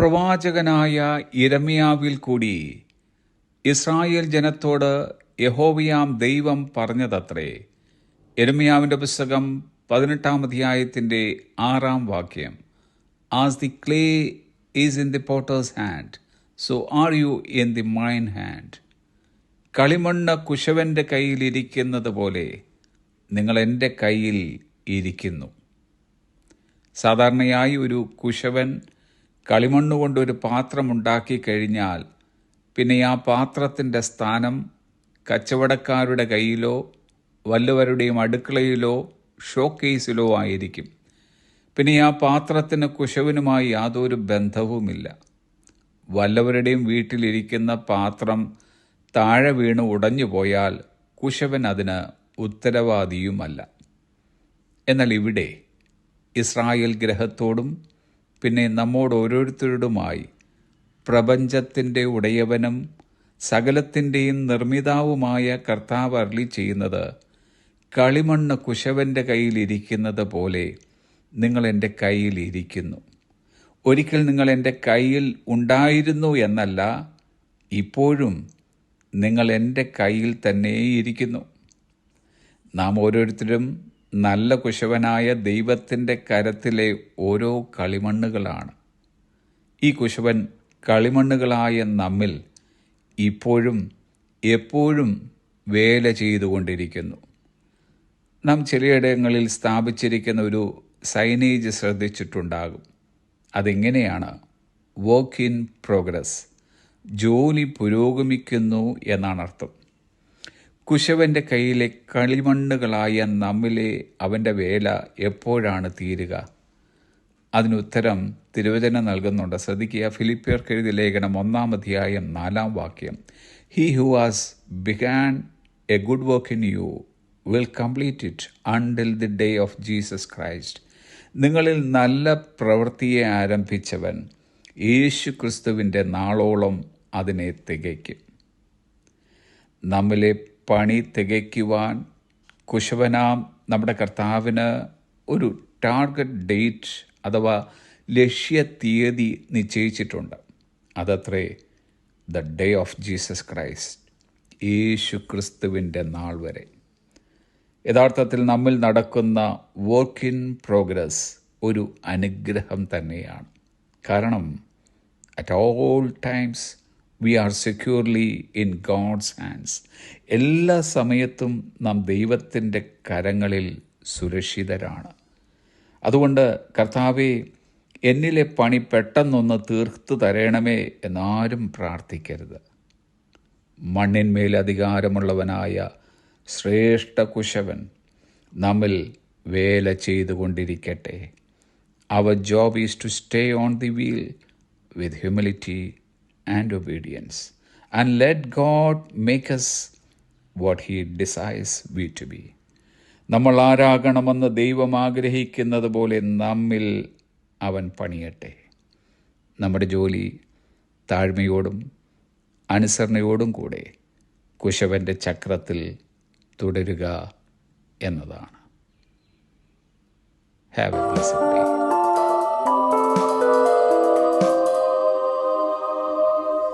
പ്രവാചകനായ യിരെമ്യാവിൽ കൂടി ഇസ്രായേൽ ജനത്തോട് യഹോവയാം ദൈവം പറഞ്ഞതത്രേ. യിരെമ്യാവിൻ്റെ പുസ്തകം 18-ാം അധ്യായത്തിൻ്റെ 6-ാം വാക്യം. As the clay is in the Potter's hand, so are you in the mine hand. കളിമണ്ണ് കുശവൻ്റെ കയ്യിൽ ഇരിക്കുന്നത് പോലെ നിങ്ങൾ എൻ്റെ കയ്യിൽ ഇരിക്കുന്നു. സാധാരണയായി ഒരു കുശവൻ കളിമണ്ണ് കൊണ്ടൊരു പാത്രമുണ്ടാക്കി കഴിഞ്ഞാൽ പിന്നെ ആ പാത്രത്തിൻ്റെ സ്ഥാനം കച്ചവടക്കാരുടെ കയ്യിലോ വല്ലവരുടെയും അടുക്കളയിലോ ഷോക്കേസിലോ ആയിരിക്കും. പിന്നെ ആ പാത്രത്തിന് കുശവനുമായി യാതൊരു ബന്ധവുമില്ല. വല്ലവരുടെയും വീട്ടിലിരിക്കുന്ന പാത്രം താഴെ വീണ് ഉടഞ്ഞു പോയാൽ കുശവൻ അതിന് ഉത്തരവാദിയുമല്ല. എന്നാൽ ഇവിടെ ഇസ്രായേൽ ഗ്രഹത്തോടും പിന്നെ നമ്മോട് ഓരോരുത്തരോടുമായി പ്രപഞ്ചത്തിൻ്റെ ഉടയവനും സകലത്തിൻ്റെയും നിർമ്മിതാവുമായ കർത്താവ് അരുളി ചെയ്യുന്നത്, കളിമണ്ണ് കുശവൻ്റെ കയ്യിലിരിക്കുന്നത് പോലെ നിങ്ങൾ എൻ്റെ കയ്യിൽ ഇരിക്കുന്നു. ഒരിക്കൽ നിങ്ങൾ എൻ്റെ കയ്യിൽ ഉണ്ടായിരുന്നു എന്നല്ല, ഇപ്പോഴും നിങ്ങൾ എൻ്റെ കയ്യിൽ തന്നെ ഇരിക്കുന്നു. നാം ഓരോരുത്തരും നല്ല കുശവനായ ദൈവത്തിൻ്റെ കരത്തിലെ ഓരോ കളിമണ്ണുകളാണ്. ഈ കുശവൻ കളിമണ്ണുകളായ നമ്മിൽ ഇപ്പോഴും എപ്പോഴും വേല ചെയ്തുകൊണ്ടിരിക്കുന്നു. നാം ചിലയിടങ്ങളിൽ സ്ഥാപിച്ചിരിക്കുന്ന ഒരു സൈനേജ് ശ്രദ്ധിച്ചിട്ടുണ്ടാകും. അതെങ്ങനെയാണ്? വർക്ക് ഇൻ പ്രോഗ്രസ്, ജോലി പുരോഗമിക്കുന്നു എന്നാണ് അർത്ഥം. കുശവൻ്റെ കയ്യിലെ കളിമണ്ണുകളായ നമ്മിലെ അവൻ്റെ വേല എപ്പോഴാണ് തീരുക? അതിനുത്തരം തിരുവചനം നൽകുന്നുണ്ട്. ശ്രദ്ധിക്കുക. ഫിലിപ്പിയർക്ക് എഴുതിയ ലേഖനം 1-ാം അധ്യായം 4-ാം വാക്യം. He who has began A good work in you will complete it until the day of Jesus Christ. നിങ്ങളിൽ നല്ല പ്രവൃത്തിയെ ആരംഭിച്ചവൻ യേശു ക്രിസ്തുവിൻ്റെ നാളോളം അതിനെ തികയ്ക്കും. നമ്മിലെ പണി തികയ്ക്കുവാൻ കുശവനാം നമ്മുടെ കർത്താവിന് ഒരു ടാർഗറ്റ് ഡേറ്റ് അഥവാ ലക്ഷ്യ തീയതി നിശ്ചയിച്ചിട്ടുണ്ട്. അതത്രേ the day of Jesus Christ, യേശു ക്രിസ്തുവിൻ്റെ നാൾ വരെ. യഥാർത്ഥത്തിൽ നമ്മിൽ നടക്കുന്ന വർക്ക് ഇൻ പ്രോഗ്രസ് ഒരു അനുഗ്രഹം തന്നെയാണ്. കാരണം at all times we are securely in God's hands. എല്ലാ സമയത്തും നാം ദൈവത്തിൻ്റെ കരങ്ങളിൽ സുരക്ഷിതരാണ്. അതുകൊണ്ട് കർത്താവേ, എന്നിലെ പണി പെട്ടെന്നൊന്ന് തീർത്തു തരണമേ എന്നാരും പ്രാർത്ഥിക്കരുത്. മണ്ണിന്മേൽ അധികാരമുള്ളവനായ ശ്രേഷ്ഠ കുശവൻ നമ്മിൽ വേല ചെയ്തുകൊണ്ടിരിക്കട്ടെ. അവർ job is to stay on the wheel with humility and obedience, and let God make us what He desires we to be. നമ്മൾ ആരാകണമെന്ന് ദൈവം ആഗ്രഹിക്കുന്നത് പോലെ നമ്മിൽ അവൻ പണിയട്ടെ. നമ്മുടെ ജോലി താഴ്മയോടും അനുസരണയോടും കൂടെ കുശവൻ്റെ ചക്രത്തിൽ തുടരുക എന്നതാണ്. Have A blessed day.